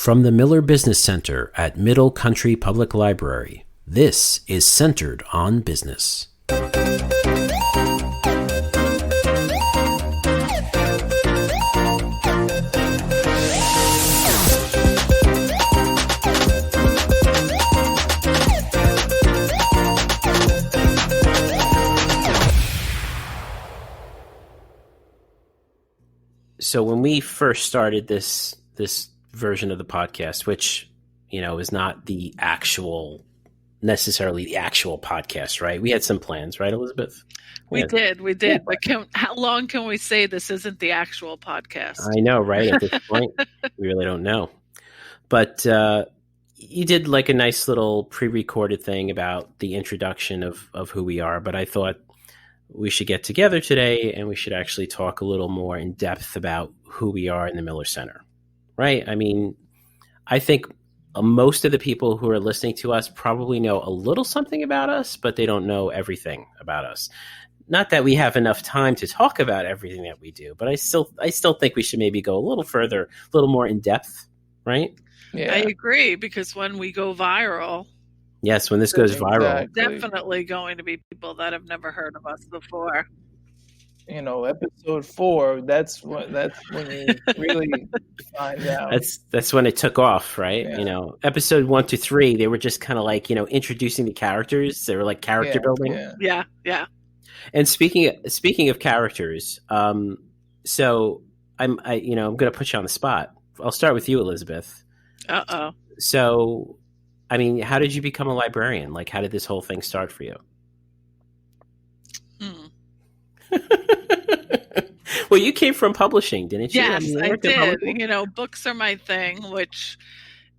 From the Miller Business Center at Middle Country Public Library, this is Centered on Business. So when we first started this version of the podcast, which, is not necessarily the actual podcast, right? We had some plans, right, Elizabeth? We did. Yeah. But how long can we say this isn't the actual podcast? I know, right? At this point, we really don't know. But you did like a nice little pre-recorded thing about the introduction of who we are. But I thought we should get together today and we should actually talk a little more in depth about who we are in the Miller Center, right? I mean, I think most of the people who are listening to us probably know a little something about us, but they don't know everything about us. Not that we have enough time to talk about everything that we do, but I still think we should maybe go a little further, a little more in depth, right? Yeah. I agree, because when we go viral, yes, when this goes viral, definitely going to be people that have never heard of us before. Episode 4, that's when you really find out. That's when it took off, right? Yeah. Episode 1 to 3, they were just kind of like, introducing the characters. They were like character building. Yeah. And speaking of characters, so I'm going to put you on the spot. I'll start with you, Elizabeth. Uh-oh. So, I mean, how did you become a librarian? Like, how did this whole thing start for you? Well, you came from publishing, didn't you? Yes, I did. Books are my thing, which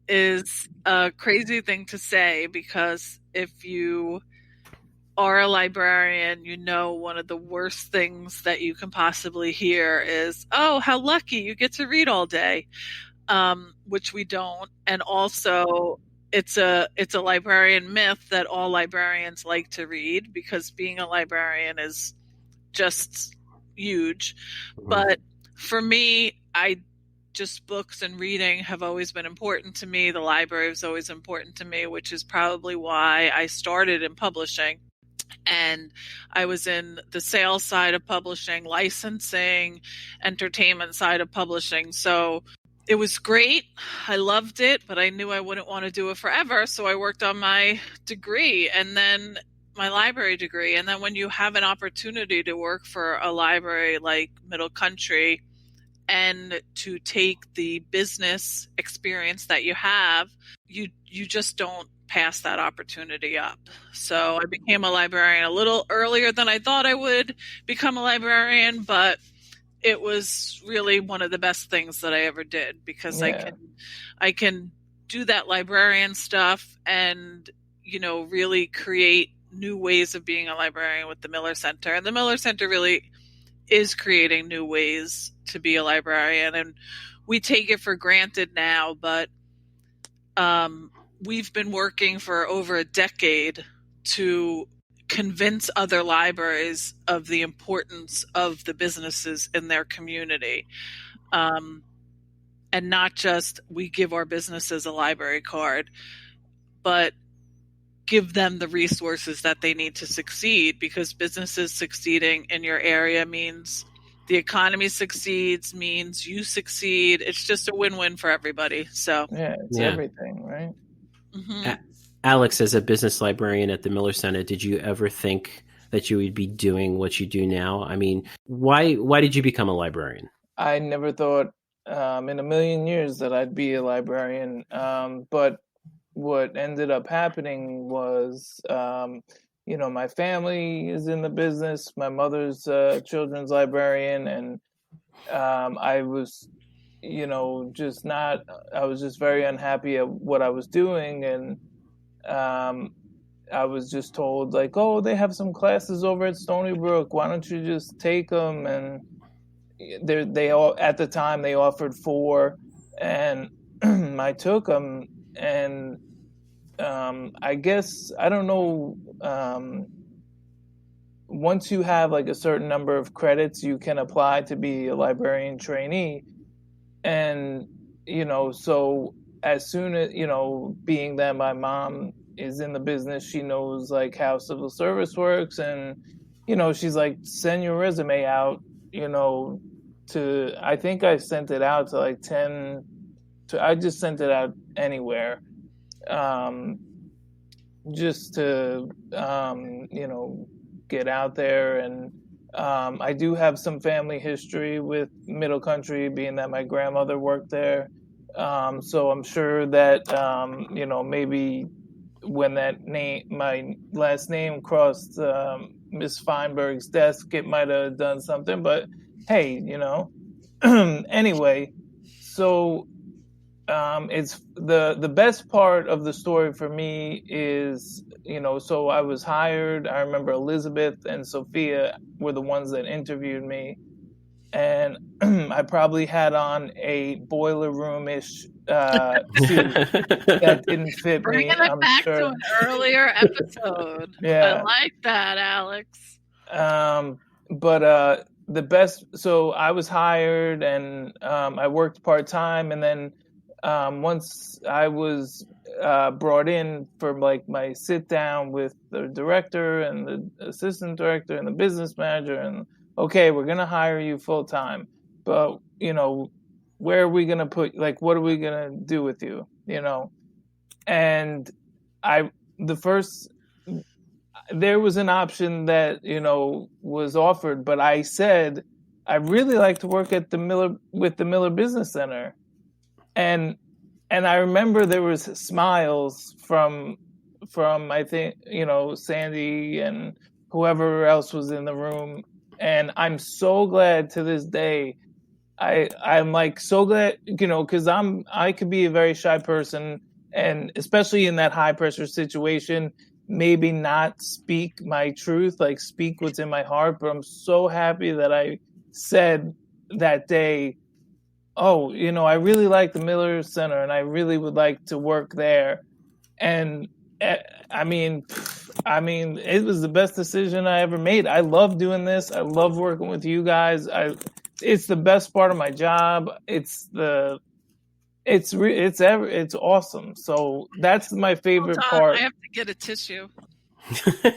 is a crazy thing to say, because if you are a librarian, one of the worst things that you can possibly hear is, oh, how lucky, you get to read all day, which we don't. And also, it's a librarian myth that all librarians like to read, because being a librarian is just huge. Mm-hmm. But for me, books and reading have always been important to me. The library was always important to me, which is probably why I started in publishing. And I was in the sales side of publishing, licensing, entertainment side of publishing. So it was great. I loved it, but I knew I wouldn't want to do it forever. So I worked on my degree, and then my library degree. And then when you have an opportunity to work for a library like Middle Country and to take the business experience that you have, you just don't pass that opportunity up. So I became a librarian a little earlier than I thought I would become a librarian, but it was really one of the best things that I ever did, because I can do that librarian stuff and, really create new ways of being a librarian with the Miller Center. And the Miller Center really is creating new ways to be a librarian. And we take it for granted now, but we've been working for over a decade to convince other libraries of the importance of the businesses in their community. And not just we give our businesses a library card, but give them the resources that they need to succeed, because businesses succeeding in your area means the economy succeeds, means you succeed. It's just a win-win for everybody. So it's everything, right? Mm-hmm. Alex, as a business librarian at the Miller Center, did you ever think that you would be doing what you do now? I mean, why did you become a librarian? I never thought in a million years that I'd be a librarian. But what ended up happening was, my family is in the business. My mother's a children's librarian, and I was, I was just very unhappy at what I was doing. And I was just told, like, oh, they have some classes over at Stony Brook. Why don't you just take them? And they all, at the time, they offered 4, and I took them. And I guess, I don't know, once you have like a certain number of credits, you can apply to be a librarian trainee. And, so as soon as, being that my mom is in the business, she knows like how civil service works, and she's like, send your resume out, I think I sent it out to like 10, I just sent it out anywhere, just to get out there. And I do have some family history with Middle Country, being that my grandmother worked there. So I'm sure that maybe when my last name crossed Miss Feinberg's desk, it might have done something. But hey, anyway, so it's the best part of the story for me is, so I was hired. I remember Elizabeth and Sophia were the ones that interviewed me, and I probably had on a boiler room-ish suit that didn't fit me. Bringing it back to an earlier episode. Yeah, I like that, Alex. But the best. So I was hired, and I worked part-time, and then once I was brought in for like my sit down with the director and the assistant director and the business manager, and okay, we're going to hire you full time, but where are we going to put, like, what are we going to do with you? And there was an option that, was offered, but I said, I really like to work at the Miller Business Center. And I remember there was smiles from I think, Sandy and whoever else was in the room. And I'm so glad to this day. I'm like so glad, because I could be a very shy person, and especially in that high pressure situation, maybe not speak my truth, like speak what's in my heart. But I'm so happy that I said that day, oh, I really like the Miller Center and I really would like to work there. And I mean, it was the best decision I ever made. I love doing this. I love working with you guys. It's the best part of my job. It's awesome. So that's my favorite part. I have to get a tissue.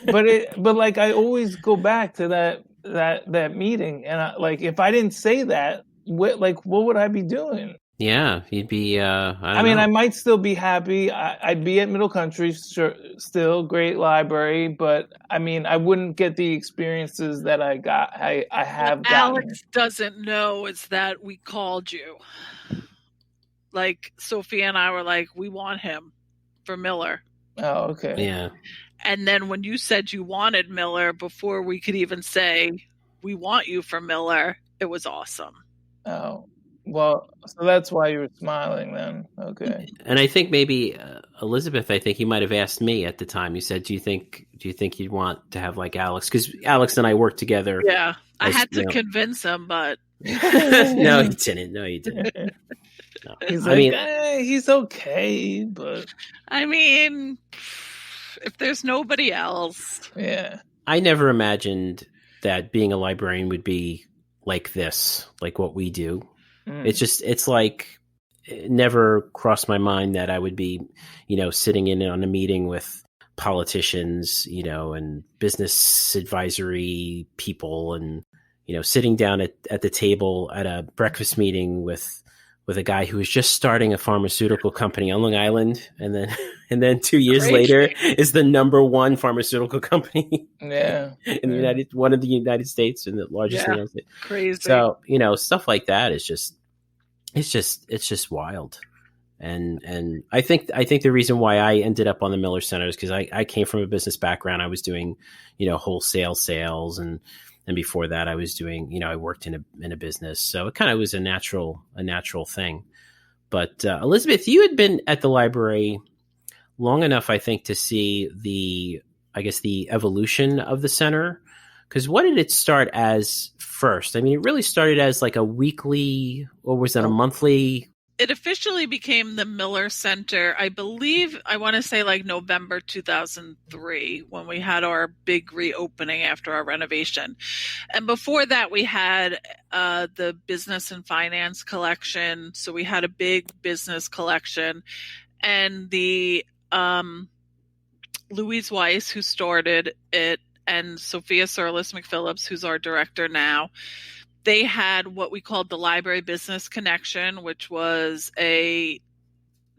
but like I always go back to that meeting, and if I didn't say that, what would I be doing? Yeah, you'd be. I mean, I might still be happy. I'd be at Middle Country, sure, still great library, but I mean, I wouldn't get the experiences that I got. I have. What Alex doesn't know is that we called you. Like Sophia and I were like, we want him for Miller. Oh, okay. Yeah. And then when you said you wanted Miller, before we could even say we want you for Miller, it was awesome. Oh. Well, so that's why you were smiling then. Okay. And I think maybe Elizabeth, I think you might have asked me at the time. You said, "Do you think you'd want to have like Alex?" Because Alex and I worked together. Yeah, I had to convince him, but no, he didn't. No, he didn't. No. He's like, he's okay, but I mean, if there's nobody else, yeah. I never imagined that being a librarian would be like this, like what we do. It's like, it never crossed my mind that I would be, sitting in on a meeting with politicians, and business advisory people, and, sitting down at the table at a breakfast meeting with a guy who was just starting a pharmaceutical company on Long Island, and then 2 years later is the number one pharmaceutical company in the one of the United States, and the largest in the United States. Crazy. So, stuff like that is just, it's just wild. And I think the reason why I ended up on the Miller Center is because I came from a business background. I was doing, wholesale sales, and before that I was doing, I worked in a business. So it kind of was a natural thing. But Elizabeth, you had been at the library long enough, I think, to see the evolution of the center. Because what did it start as first? I mean, it really started as like a weekly, or was that a monthly it officially became the Miller Center, I believe, I want to say like November 2003, when we had our big reopening after our renovation. And before that, we had the business and finance collection. So we had a big business collection. And the Louise Weiss, who started it, and Sophia Surlis McPhillips, who's our director now, they had what we called the Library Business Connection, which was a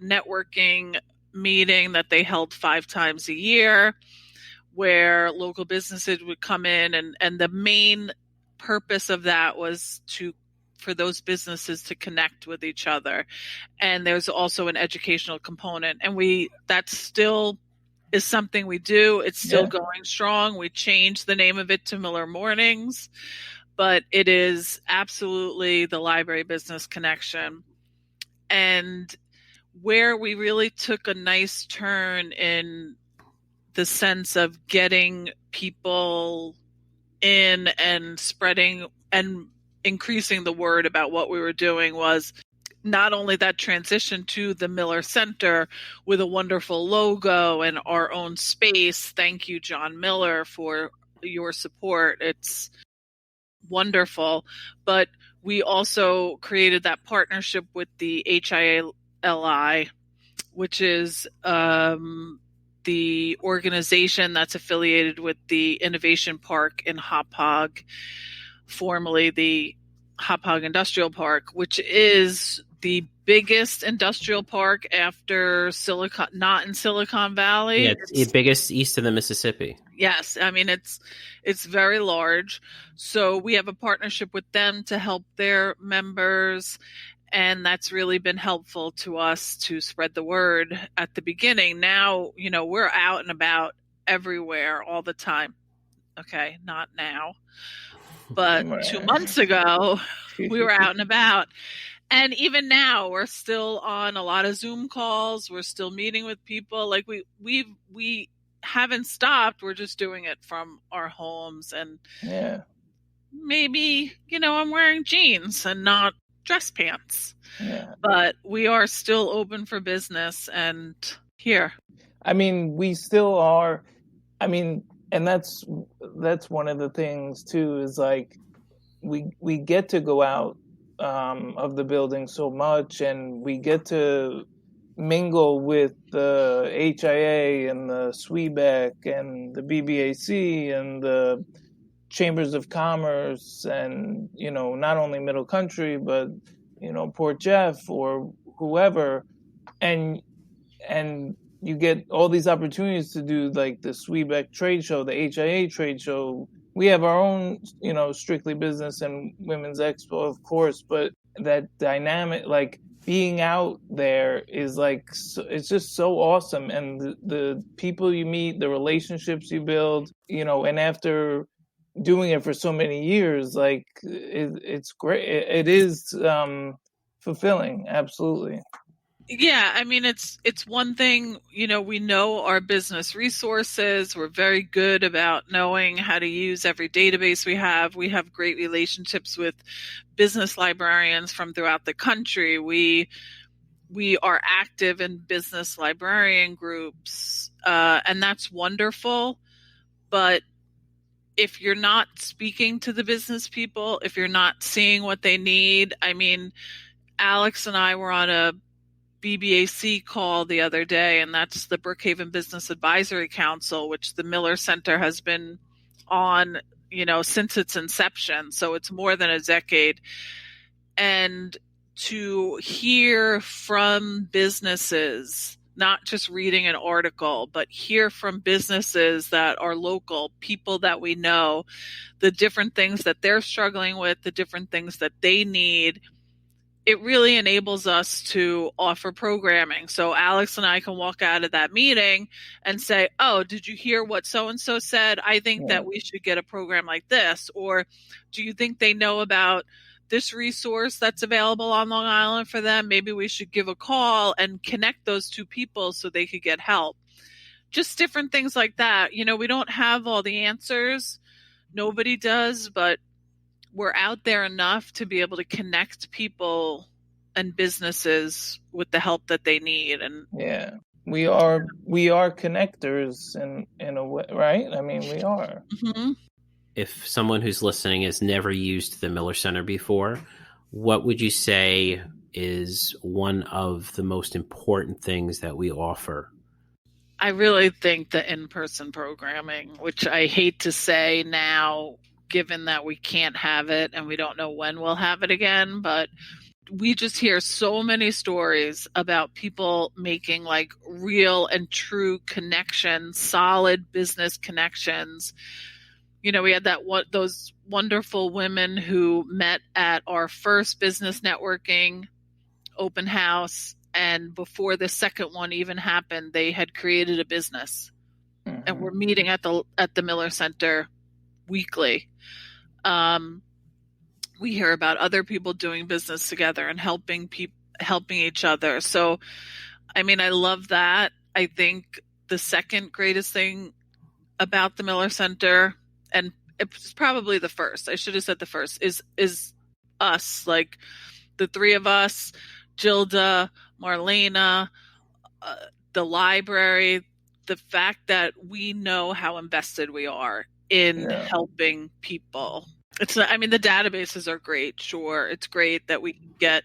networking meeting that they held 5 times a year, where local businesses would come in, and the main purpose of that was for those businesses to connect with each other. And there's also an educational component, and that still is something we do. It's still going strong. We changed the name of it to Miller Mornings, but it is absolutely the Library Business Connection. And where we really took a nice turn in the sense of getting people in and spreading and increasing the word about what we were doing was not only that transition to the Miller Center with a wonderful logo and our own space. Thank you, John Miller, for your support. It's wonderful. But we also created that partnership with the HILI, which is the organization that's affiliated with the Innovation Park in Hauppauge, formerly the Hauppauge Industrial Park, which is the biggest industrial park after not in Silicon Valley. Yeah, it's the biggest east of the Mississippi. Yes, I mean it's very large. So we have a partnership with them to help their members, and that's really been helpful to us to spread the word at the beginning. Now, we're out and about everywhere all the time. Okay, not now. But 2 months ago, we were out and about. And even now, we're still on a lot of Zoom calls. We're still meeting with people. Like we haven't stopped. We're just doing it from our homes. And maybe, I'm wearing jeans and not dress pants. Yeah. But we are still open for business and here. I mean, we still are. I mean, and that's one of the things too, is like we get to go out of the building so much, and we get to mingle with the HIA and the SWEBEC and the BBAC and the Chambers of Commerce, and not only Middle Country but Port Jeff or whoever, and you get all these opportunities to do like the SWEBEC trade show, the HIA trade show. We have our own, strictly business and women's expo, of course, but that dynamic, like being out there is like, it's just so awesome. And the people you meet, the relationships you build, and after doing it for so many years, like it's great. It is fulfilling. Absolutely. Yeah, I mean, it's one thing, we know our business resources. We're very good about knowing how to use every database we have. We have great relationships with business librarians from throughout the country. We are active in business librarian groups, and that's wonderful. But if you're not speaking to the business people, if you're not seeing what they need, I mean, Alex and I were on a BBAC call the other day, and that's the Brookhaven Business Advisory Council, which the Miller Center has been on, since its inception. So it's more than a decade. And to hear from businesses, not just reading an article, but hear from businesses that are local, people that we know, the different things that they're struggling with, the different things that they need, it really enables us to offer programming. So Alex and I can walk out of that meeting and say, oh, did you hear what so-and-so said? I think that we should get a program like this. Or do you think they know about this resource that's available on Long Island for them? Maybe we should give a call and connect those two people so they could get help. Just different things like that. We don't have all the answers. Nobody does, but we're out there enough to be able to connect people and businesses with the help that they need. And yeah, we are connectors in a way, right? I mean, we are. Mm-hmm. If someone who's listening has never used the Miller Center before, what would you say is one of the most important things that we offer? I really think the in-person programming, which I hate to say now, given that we can't have it and we don't know when we'll have it again, but we just hear so many stories about people making like real and true connections, solid business connections. You know, we had those wonderful women who met at our first business networking open house, and before the second one even happened, they had created a business. Mhm. And we're meeting at the Miller Center weekly. We hear about other people doing business together and helping each other. So, I mean, I love that. I think the second greatest thing about the Miller Center, and it's probably the first, I should have said the first, is us, like the three of us, Gilda, Marlena, the library, the fact that we know how invested we are in helping people. I mean, the databases are great. Sure. It's great that we can get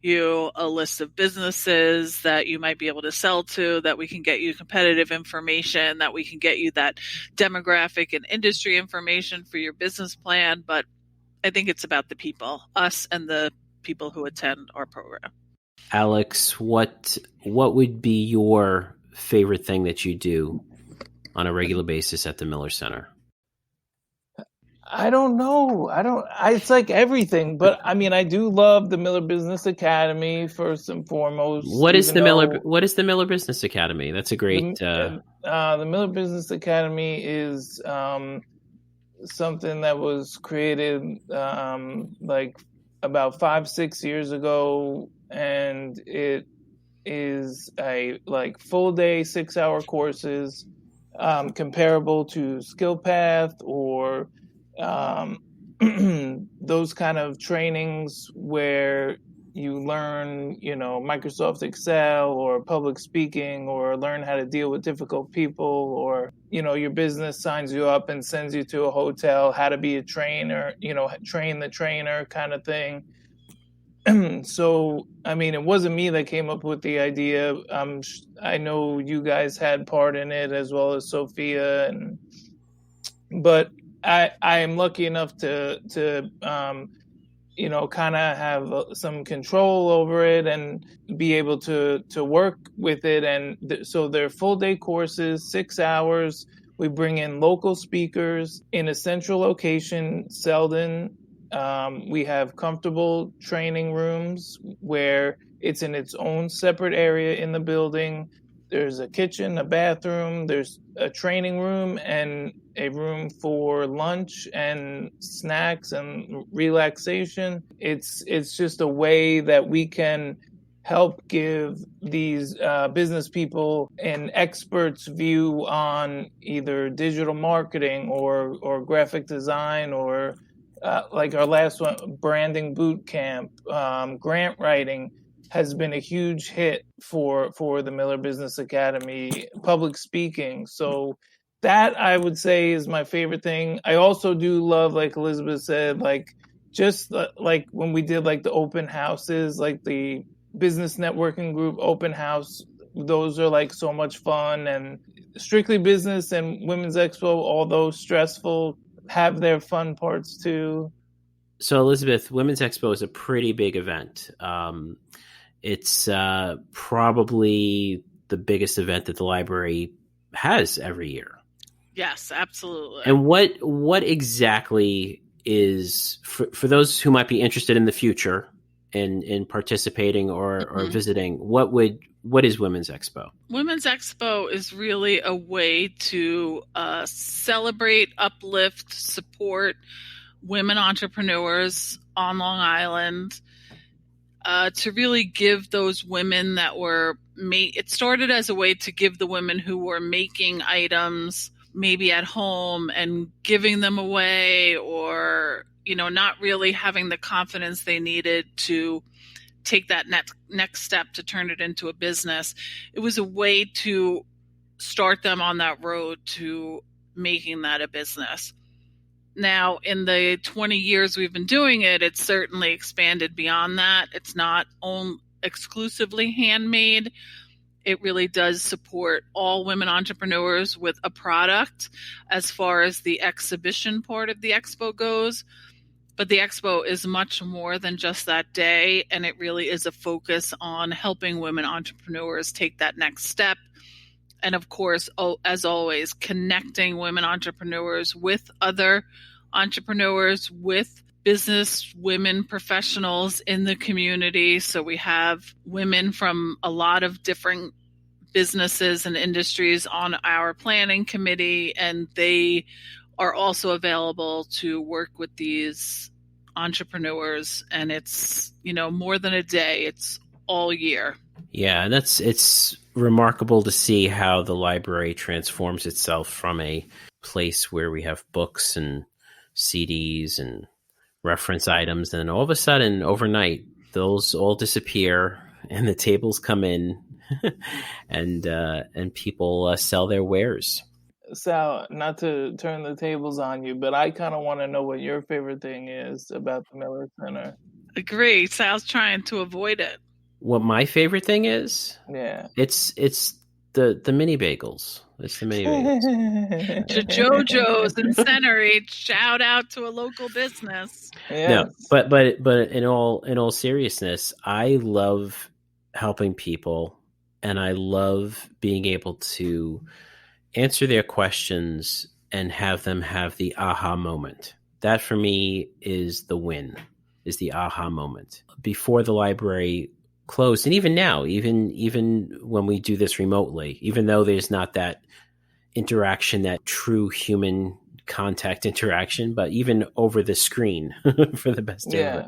you a list of businesses that you might be able to sell to, that we can get you competitive information, that we can get you that demographic and industry information for your business plan. But I think it's about the people, us and the people who attend our program. Alex, what would be your favorite thing that you do on a regular basis at the Miller Center? I don't know. It's like everything, but I mean, I do love the Miller Business Academy first and foremost. What is the Miller Business Academy? That's a great. The Miller Business Academy is something that was created like about 5-6 years ago, and it is a like full day 6-hour courses comparable to Skill Path or those kind of trainings where you learn, Microsoft Excel or public speaking, or learn how to deal with difficult people, or, your business signs you up and sends you to a hotel, how to be a trainer, train the trainer kind of thing. So, I mean, it wasn't me that came up with the idea. I know you guys had part in it, as well as Sophia, but I am lucky enough to kind of have some control over it and be able to work with it. And so they're full day courses, 6 hours. We bring in local speakers in a central location, Selden. We have comfortable training rooms where it's in its own separate area in the building. There's a kitchen, a bathroom, there's a training room, and a room for lunch and snacks and relaxation. It's just a way that we can help give these business people an expert's view on either digital marketing or graphic design, or like our last one, branding boot camp, grant writing has been a huge hit for the Miller Business Academy, public speaking. So that, I would say, is my favorite thing. I also do love, like Elizabeth said, like just like when we did like the open houses, like the business networking group open house, those are like so much fun. And Strictly Business and Women's Expo, although stressful, have their fun parts too. So Elizabeth, Women's Expo is a pretty big event. It's probably the biggest event that the library has every year. Yes, absolutely. And what exactly is, for those who might be interested in the future in participating or visiting, what is Women's Expo? Women's Expo is really a way to celebrate, uplift, support women entrepreneurs on Long Island, to really give those women that were it started as a way to give the women who were making items maybe at home and giving them away, or not really having the confidence they needed to take that next step to turn it into a business. It was a way to start them on that road to making that a business. Now, in the 20 years we've been doing it, it's certainly expanded beyond that. It's not exclusively handmade. It really does support all women entrepreneurs with a product as far as the exhibition part of the expo goes. But the expo is much more than just that day, and it really is a focus on helping women entrepreneurs take that next step. And of course, as always, connecting women entrepreneurs with other entrepreneurs, with business women professionals in the community. So we have women from a lot of different businesses and industries on our planning committee, and they are also available to work with these entrepreneurs. And it's, more than a day, it's all year. Yeah, and it's remarkable to see how the library transforms itself from a place where we have books and CDs and reference items, and all of a sudden, overnight, those all disappear, and the tables come in, and people sell their wares. Sal, not to turn the tables on you, but I kind of want to know what your favorite thing is about the Miller Center. Agree. Sal's trying to avoid it. What my favorite thing is? Yeah. It's the mini bagels. It's the mini bagels. JoJo's and Centery. Shout out to a local business. Yes. No, but in all seriousness, I love helping people, and I love being able to answer their questions and have them have the aha moment. That for me is the win, is the aha moment. Before the library closed, and even now, even when we do this remotely, even though there's not that interaction, that true human contact interaction, but even over the screen for the best of it,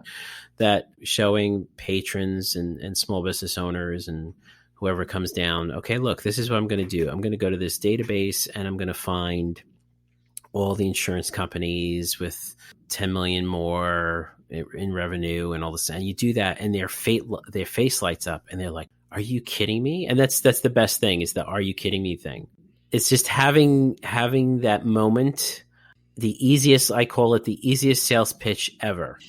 that showing patrons and small business owners and whoever comes down, okay, look, this is what I'm going to do. I'm going to go to this database and I'm going to find all the insurance companies with 10 million more in revenue and all this. And you do that, and their face lights up, and they're like, "Are you kidding me?" And that's the best thing, is the "Are you kidding me" thing. It's just having that moment. I call it the easiest sales pitch ever,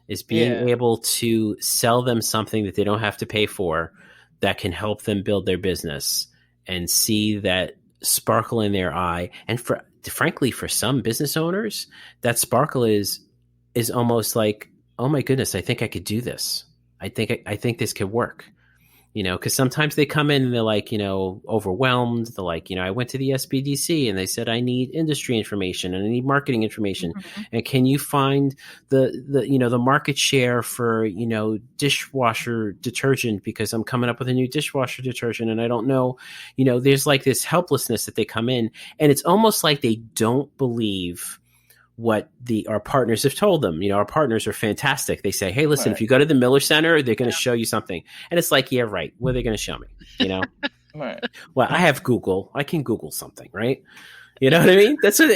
is being able to sell them something that they don't have to pay for, that can help them build their business, and see that sparkle in their eye. And frankly, for some business owners, that sparkle is almost like, oh my goodness, I think I could do this. I think this could work. Because sometimes they come in and they're like, overwhelmed. They're like, I went to the SBDC and they said I need industry information and I need marketing information. Mm-hmm. And can you find the market share for, dishwasher detergent, because I'm coming up with a new dishwasher detergent and I don't know, there's like this helplessness that they come in, and it's almost like they don't believe what our partners have told them. Our partners are fantastic. They say, hey, listen, if you go to the Miller Center, they're going to show you something. And it's like, yeah, right. What are they going to show me? Right. Well, I have Google. I can Google something, right? You know what I mean? That's what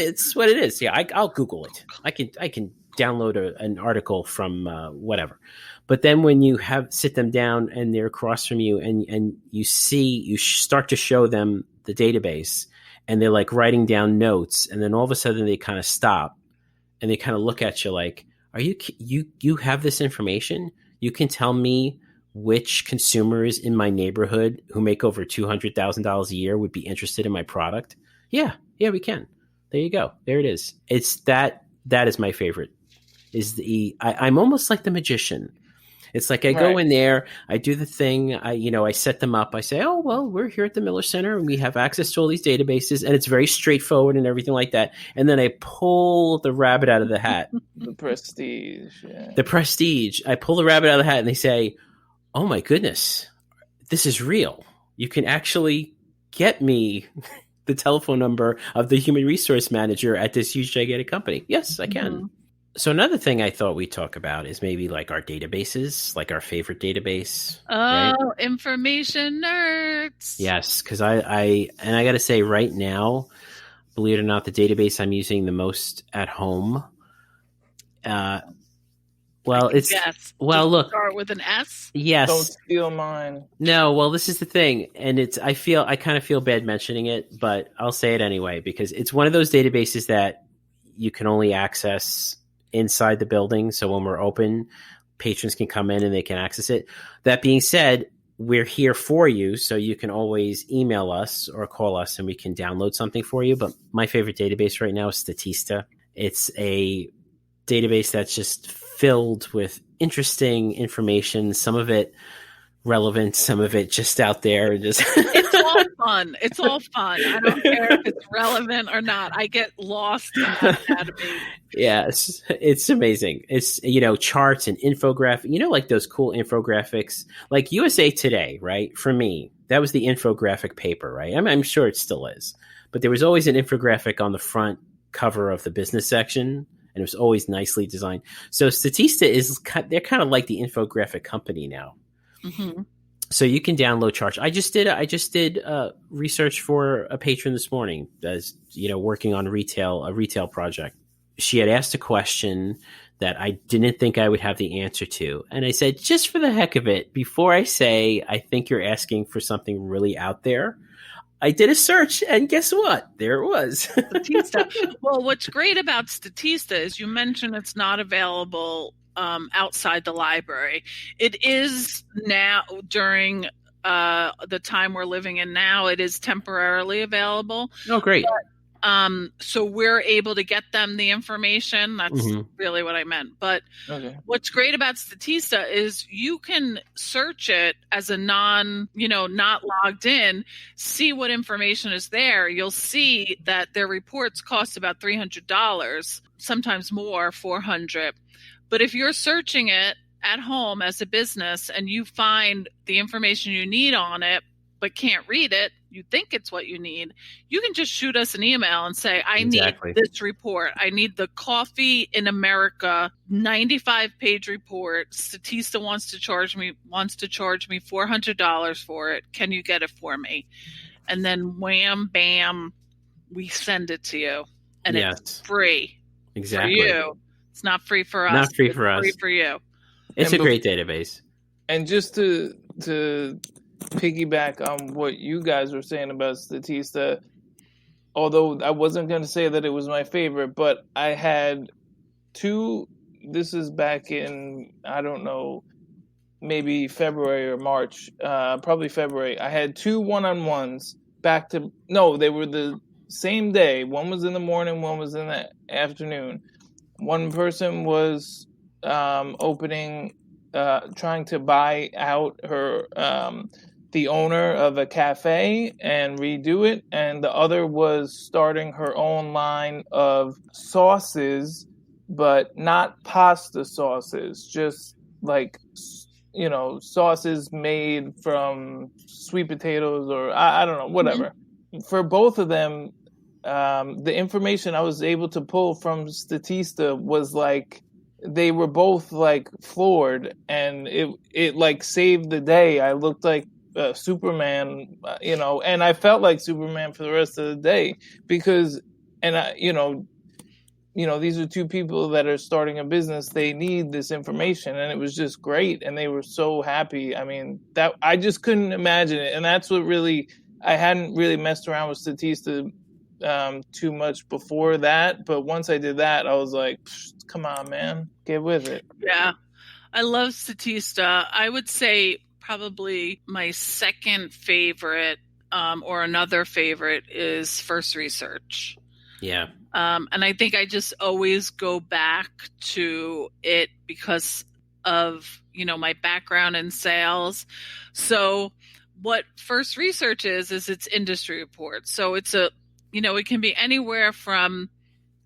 it is. Yeah, I'll Google it. I can download an article from whatever. But then when you sit them down and they're across from you, and you start to show them the database, and they're like writing down notes, and then all of a sudden they kind of stop. And they kind of look at you like, "Are you have this information? You can tell me which consumers in my neighborhood who make over $200,000 a year would be interested in my product?" Yeah, we can. There you go. There it is. It's that is my favorite. I'm almost like the magician. It's like I go in there, I do the thing, I set them up. I say, oh, well, we're here at the Miller Center and we have access to all these databases, and it's very straightforward and everything like that. And then I pull the rabbit out of the hat. The prestige. Yeah. The prestige. I pull the rabbit out of the hat and they say, oh my goodness, this is real. You can actually get me the telephone number of the human resource manager at this huge gigantic company. Yes, I can. Mm-hmm. So another thing I thought we'd talk about is maybe like our databases, like our favorite database. Oh, right? Information nerds. Yes, because I got to say right now, believe it or not, the database I'm using the most at home Well, it's yes. well. Does it Look, start with an S? yes. Don't steal mine. No, well, this is the thing, and I kind of feel bad mentioning it, but I'll say it anyway because it's one of those databases that you can only access inside the building. So when we're open, patrons can come in and they can access it. That being said, we're here for you, so you can always email us or call us, and we can download something for you. But my favorite database right now is Statista. It's a database that's just filled with interesting information. Some of it relevant, some of it just out there. Just It's all fun. It's all fun. I don't care if it's relevant or not. I get lost in that database. Yeah, it's amazing. It's, charts and infographic, like those cool infographics, like USA Today, right? For me, that was the infographic paper, right? I'm sure it still is, but there was always an infographic on the front cover of the business section, and it was always nicely designed. So Statista they're kind of like the infographic company now. Mm-hmm. So you can download charts. I just did research for a patron this morning that's working on a retail project. She had asked a question that I didn't think I would have the answer to, and I said, just for the heck of it, before I say I think you're asking for something really out there, I did a search, and guess what? There it was. Statista. Well, what's great about Statista is you mentioned it's not available outside the library. It is now during the time we're living in now. It is temporarily available. Oh, great. So we're able to get them the information. That's really what I meant. But what's great about Statista is you can search it as a not logged in, see what information is there. You'll see that their reports cost about $300, sometimes more, $400. But if you're searching it at home as a business and you find the information you need on it, but can't read it, you think it's what you need, you can just shoot us an email and say, I need this report. I need the Coffee in America 95-page report. Statista wants to charge me $400 for it. Can you get it for me? And then wham, bam, we send it to you. And it's free. Exactly. For you. It's not free for us. Not free for us. Free for you. It's a great database. And just to piggyback on what you guys were saying about Statista, although I wasn't going to say that it was my favorite, but I had two. This is back in, I don't know, maybe February or March, probably February. I had two one-on-ones they were the same day. One was in the morning, one was in the afternoon. One person was trying to buy out the owner of a cafe and redo it, and the other was starting her own line of sauces, but not pasta sauces, just like sauces made from sweet potatoes or I don't know, whatever. Mm-hmm. For both of them, the information I was able to pull from Statista was like, they were both like floored, and it like saved the day. I looked like Superman, and I felt like Superman for the rest of the day because, and these are two people that are starting a business. They need this information, and it was just great, and they were so happy. I mean, that I just couldn't imagine it, and that's what really, I hadn't really messed around with Statista too much before that, but once I did that, I was like, come on, man, get with it. Yeah, I love Statista. I would say probably my second favorite or another favorite is First Research. Yeah. And I think I just always go back to it because of my background in sales. So what First Research is it's industry reports. So it's it can be anywhere from,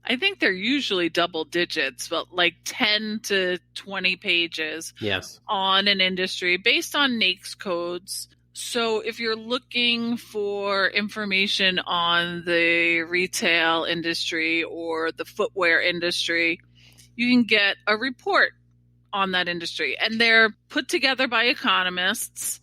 I think they're usually double digits, but like 10 to 20 pages on an industry based on NAICS codes. So if you're looking for information on the retail industry or the footwear industry, you can get a report on that industry. And they're put together by economists.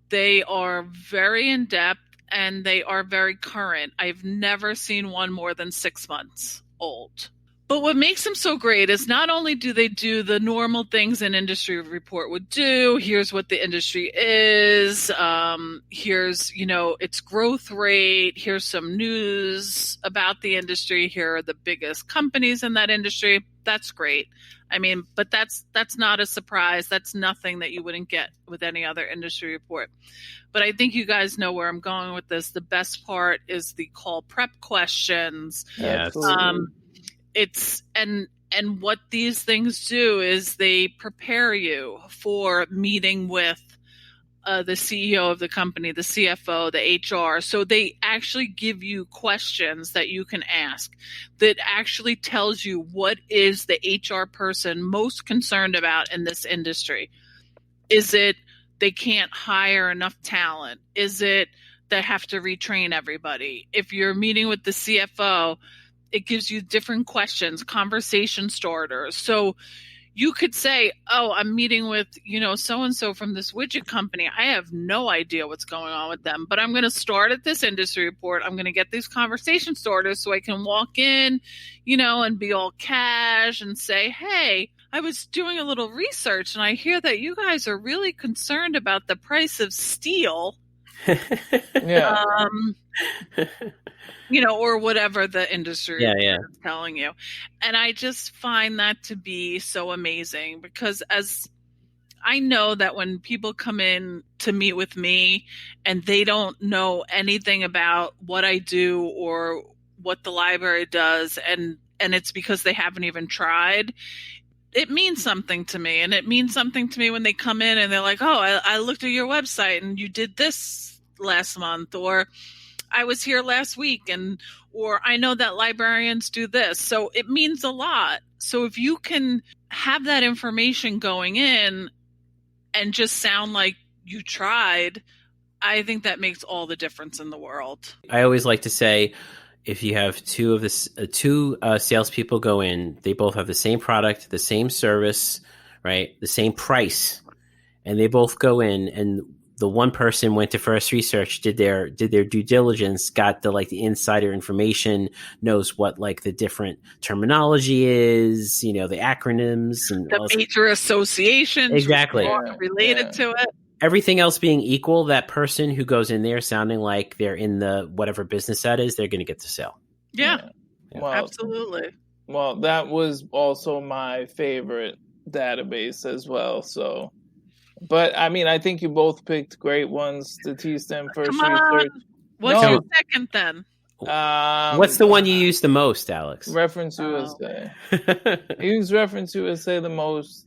They are very in-depth. And they are very current. I've never seen one more than 6 months old. But what makes them so great is not only do they do the normal things an industry report would do, here's what the industry is, here's, its growth rate, here's some news about the industry, here are the biggest companies in that industry. That's great. I mean, but that's not a surprise. That's nothing that you wouldn't get with any other industry report. But I think you guys know where I'm going with this. The best part is the call prep questions. Yes. It's and what these things do is they prepare you for meeting with the CEO of the company, the CFO, the HR. So they actually give you questions that you can ask that actually tells you what is the HR person most concerned about in this industry. Is it they can't hire enough talent? Is it they have to retrain everybody? If you're meeting with the CFO, it gives you different questions, conversation starters. So you could say, oh, I'm meeting with, so-and-so from this widget company. I have no idea what's going on with them, but I'm going to start at this industry report. I'm going to get these conversation starters so I can walk in, and be all cash and say, hey, I was doing a little research and I hear that you guys are really concerned about the price of steel. Yeah. Or whatever the industry is telling you. And I just find that to be so amazing because as I know that when people come in to meet with me and they don't know anything about what I do or what the library does, and it's because they haven't even tried, it means something to me. And it means something to me when they come in and they're like, oh, I looked at your website and you did this last month, or I was here last week, or I know that librarians do this. So it means a lot. So if you can have that information going in and just sound like you tried, I think that makes all the difference in the world. I always like to say, if you have two salespeople go in, they both have the same product, the same service, right, the same price, and they both go in, and the one person went to first research, did their due diligence, got the insider information, knows what the different terminology is, the acronyms and the major associations exactly related to it. Everything else being equal, that person who goes in there sounding like they're in the whatever business that is, they're going to get the sale. Yeah. Well, absolutely. Well, that was also my favorite database as well. So. But I mean, I think you both picked great ones, Statista and First Research. What's your second then? What's the one you use the most, Alex? Reference USA. I use Reference USA the most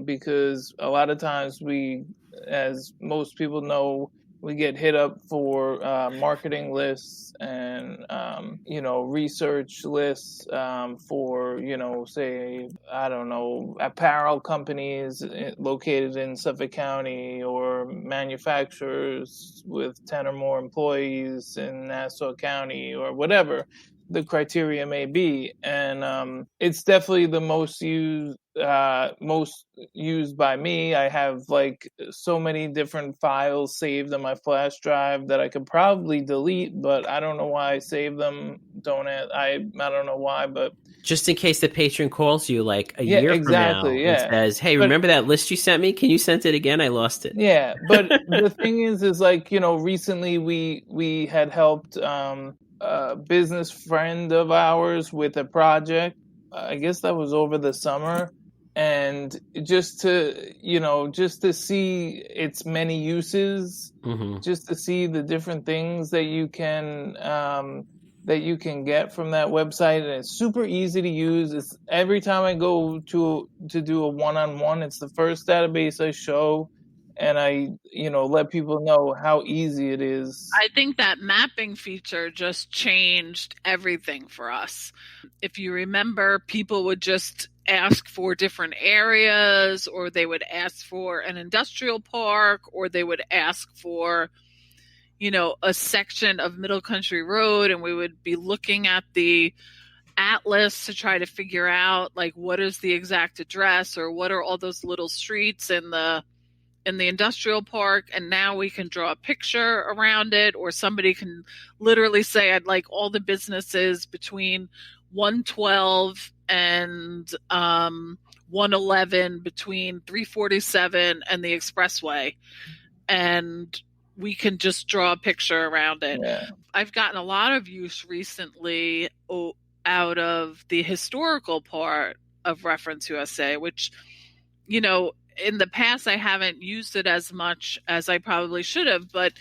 because a lot of times we, as most people know, we get hit up for marketing lists and, research lists for, say, I don't know, apparel companies located in Suffolk County or manufacturers with 10 or more employees in Nassau County or whatever the criteria may be. And it's definitely the most used by me. I have so many different files saved on my flash drive that I could probably delete, but I don't know why I save them. I don't know why, but just in case the patron calls you a year from now and says, hey, remember that list you sent me? Can you send it again? I lost it. Yeah, but the thing is recently we had helped a business friend of ours with a project. I guess that was over the summer. And just to see its many uses, just to see the different things that you can get from that website, and it's super easy to use. It's every time I go to do a one-on-one, it's the first database I show, and I let people know how easy it is. I think that mapping feature just changed everything for us. If you remember, people would just ask for different areas, or they would ask for an industrial park, or they would ask for a section of Middle Country Road, and we would be looking at the atlas to try to figure out what is the exact address, or what are all those little streets in the industrial park. And now we can draw a picture around it, or somebody can literally say, I'd like all the businesses between 112 and 111 between 347 and the expressway. And we can just draw a picture around it. Yeah. I've gotten a lot of use recently out of the historical part of Reference USA, which, you know, in the past I haven't used it as much as I probably should have, but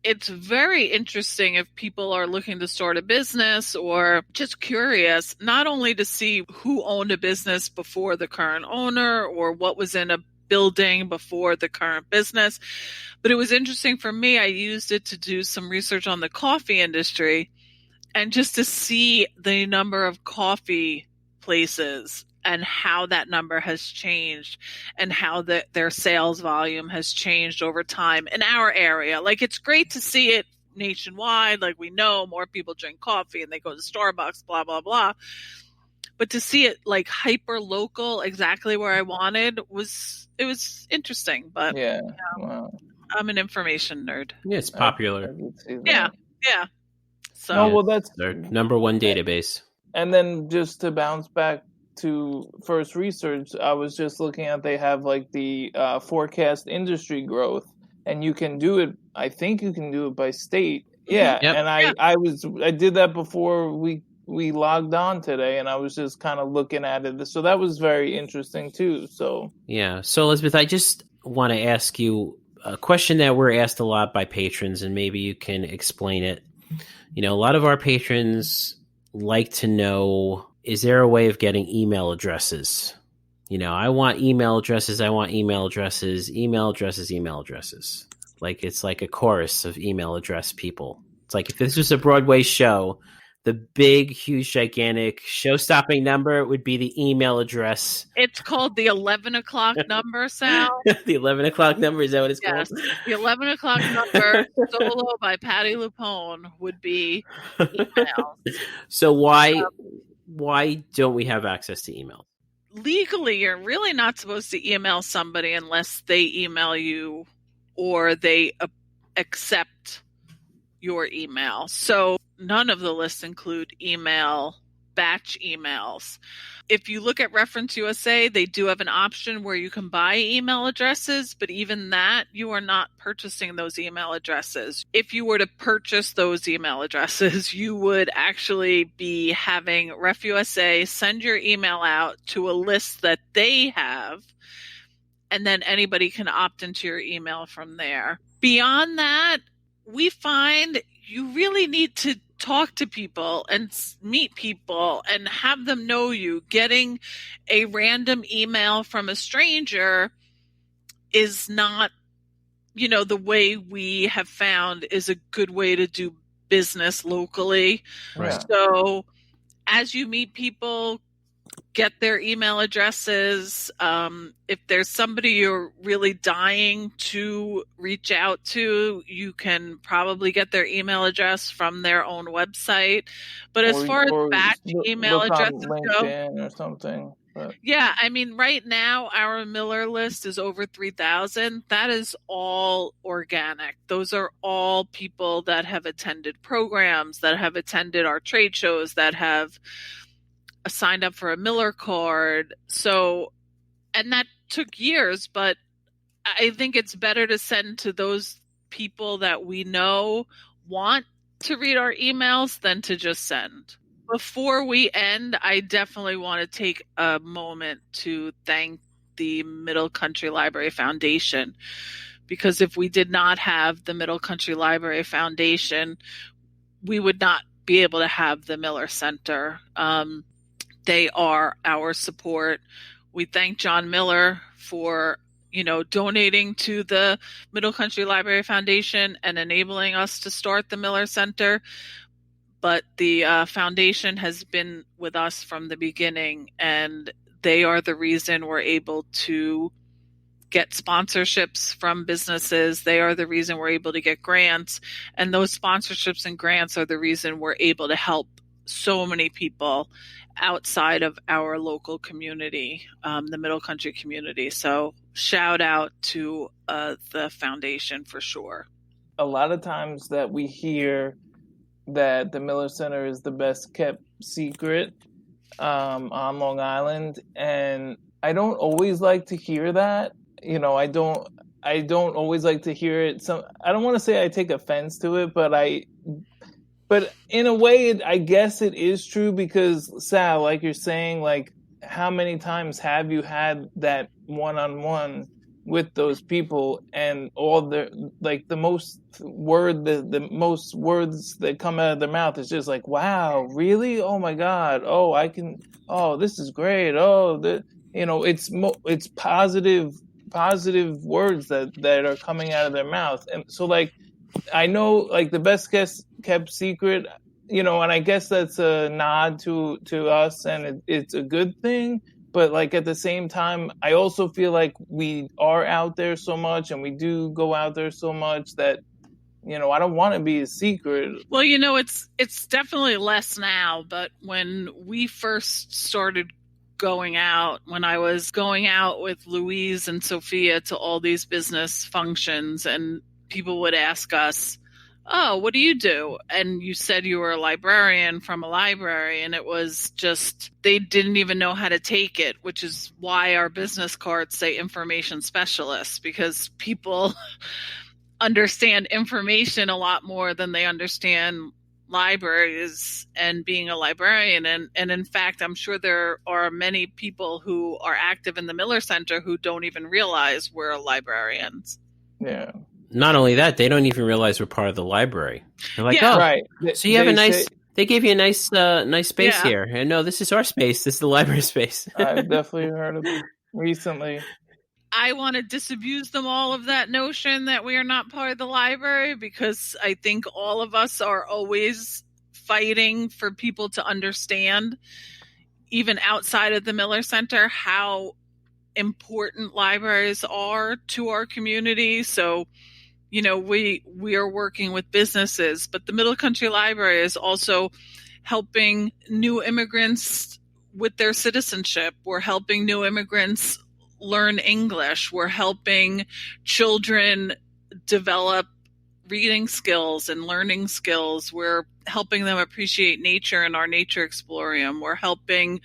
it's very interesting if people are looking to start a business or just curious, not only to see who owned a business before the current owner or what was in a building before the current business, but it was interesting for me. I used it to do some research on the coffee industry and just to see the number of coffee places and how that number has changed and how their sales volume has changed over time in our area. Like, it's great to see it nationwide. Like, we know more people drink coffee and they go to Starbucks, blah, blah, blah. But to see it like hyper local, exactly where I wanted, it was interesting. But yeah, wow. I'm an information nerd. Yeah, it's popular. Yeah. So, no, well, that's their number one database. And then just to bounce back to first research, I was just looking at, they have like the forecast industry growth, and you can do it. I think you can do it by state. Yeah, Yep. and I did that before we logged on today, and I was just kind of looking at it. So that was very interesting too. So yeah. So Elizabeth, I just want to ask you a question that we're asked a lot by patrons, and maybe you can explain it. You know, a lot of our patrons like to know, is there a way of getting email addresses? You know, I want email addresses. Like, it's like a chorus of email address people. It's like if this was a Broadway show, the big, huge, gigantic show-stopping number would be the email address. It's called the 11 o'clock number, Sal. The 11 o'clock number, is that what it's called? The 11 o'clock number, solo by Patti LuPone, would be email. So why don't we have access to email? Legally, you're really not supposed to email somebody unless they email you or they accept your email. So none of the lists include batch emails. If you look at Reference USA, they do have an option where you can buy email addresses, but even that, you are not purchasing those email addresses. If you were to purchase those email addresses, you would actually be having Ref USA send your email out to a list that they have, and then anybody can opt into your email from there. Beyond that, we find you really need to talk to people and meet people and have them know you. Getting a random email from a stranger is not, the way we have found is a good way to do business locally. Right. So as you meet people, get their email addresses. If there's somebody you're really dying to reach out to, you can probably get their email address from their own website. But as far as batch email addresses go, or something. But. Yeah, I mean, right now our Miller list is over 3,000. That is all organic. Those are all people that have attended programs, that have attended our trade shows, that have signed up for a Miller card. So, and that took years, but I think it's better to send to those people that we know want to read our emails than to just send. Before we end, I definitely want to take a moment to thank the Middle Country Library Foundation, because if we did not have the Middle Country Library Foundation, we would not be able to have the Miller Center. They are our support. We thank John Miller for, donating to the Middle Country Library Foundation and enabling us to start the Miller Center. But the foundation has been with us from the beginning, and they are the reason we're able to get sponsorships from businesses. They are the reason we're able to get grants. And those sponsorships and grants are the reason we're able to help so many people outside of our local community, the Middle Country community. So shout out to the foundation for sure. A lot of times that we hear that the Miller Center is the best kept secret on Long Island, and I don't always like to hear that. I don't always like to hear it. I don't want to say I take offense to it, but in a way, I guess it is true because, Sal, like you're saying, like, how many times have you had that one-on-one with those people, and all the most most words that come out of their mouth is just like, wow, really? Oh my God. Oh, this is great. Oh, it's positive words that are coming out of their mouth. And so, like, I know, like, the best kept secret, and I guess that's a nod to us, and it's a good thing. But, like, at the same time, I also feel like we are out there so much, and we do go out there so much that, I don't want to be a secret. Well, it's definitely less now, but when we first started going out, when I was going out with Louise and Sophia to all these business functions, and people would ask us, oh, what do you do? And you said you were a librarian from a library, and it was just, they didn't even know how to take it, which is why our business cards say information specialist, because people understand information a lot more than they understand libraries and being a librarian. And in fact, I'm sure there are many people who are active in the Miller Center who don't even realize we're librarians. Yeah. Not only that, they don't even realize we're part of the library. They're like, Yeah. oh, Right. so you have they gave you a nice space here. And no, this is our space. This is the library space. I've definitely heard of it recently. I want to disabuse them all of that notion that we are not part of the library, because I think all of us are always fighting for people to understand, even outside of the Miller Center, how important libraries are to our community. So, we are working with businesses, but the Middle Country Library is also helping new immigrants with their citizenship. We're helping new immigrants learn English. We're helping children develop reading skills and learning skills. We're helping them appreciate nature in our Nature Explorium. We're helping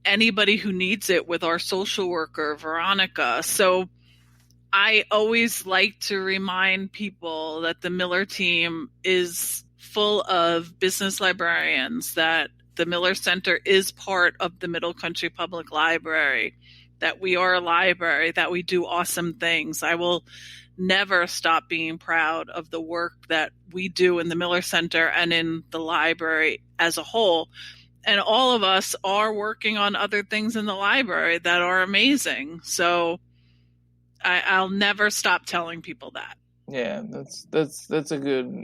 anybody who needs it with our social worker, Veronica. So I always like to remind people that the Miller team is full of business librarians, that the Miller Center is part of the Middle Country Public Library, that we are a library, that we do awesome things. I will never stop being proud of the work that we do in the Miller Center and in the library as a whole. And all of us are working on other things in the library that are amazing. So I'll never stop telling people that. Yeah, that's a good.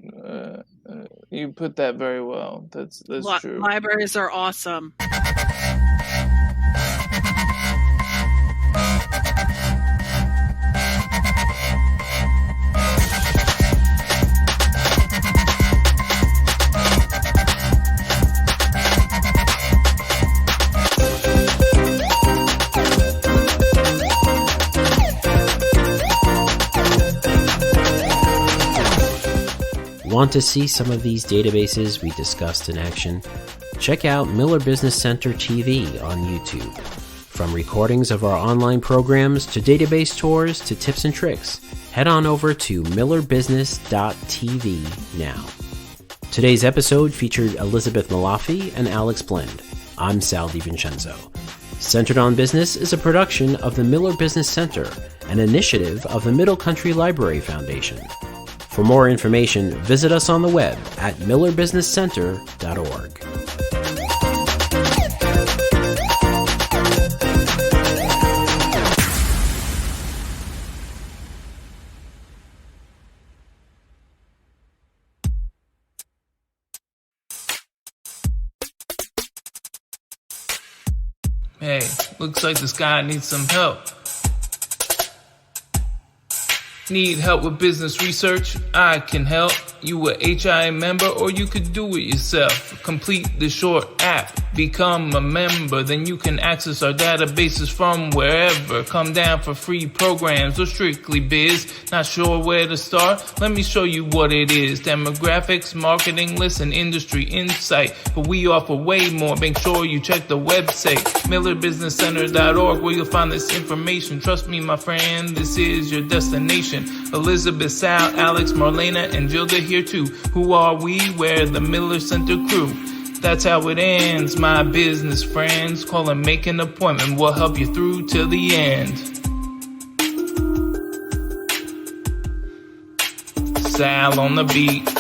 You put that very well. That's true. Libraries are awesome. Want to see some of these databases we discussed in action? Check out Miller Business Center TV on YouTube. From recordings of our online programs to database tours to tips and tricks, head on over to millerbusiness.tv now. Today's episode featured Elizabeth Malafi and Alex Blend. I'm Sal DiVincenzo. Centered on Business is a production of the Miller Business Center, an initiative of the Middle Country Library Foundation. For more information, visit us on the web at millerbusinesscenter.org. Hey, looks like this guy needs some help. Need help with business research? I can help. you a HI member, or you could do it yourself. Complete the short app, become a member, then you can access our databases from wherever. Come down for free programs or strictly biz. Not sure where to start? Let me show you what it is. Demographics, marketing lists, and industry insight. But we offer way more. Make sure you check the website, millerbusinesscenter.org, where you'll find this information. Trust me, my friend, this is your destination. Elizabeth, Sal, Alex, Marlena, and Gilda here too. Who are we? We're the Miller Center crew. That's how it ends, my business friends. Call and make an appointment. We'll help you through till the end. Sal on the beat.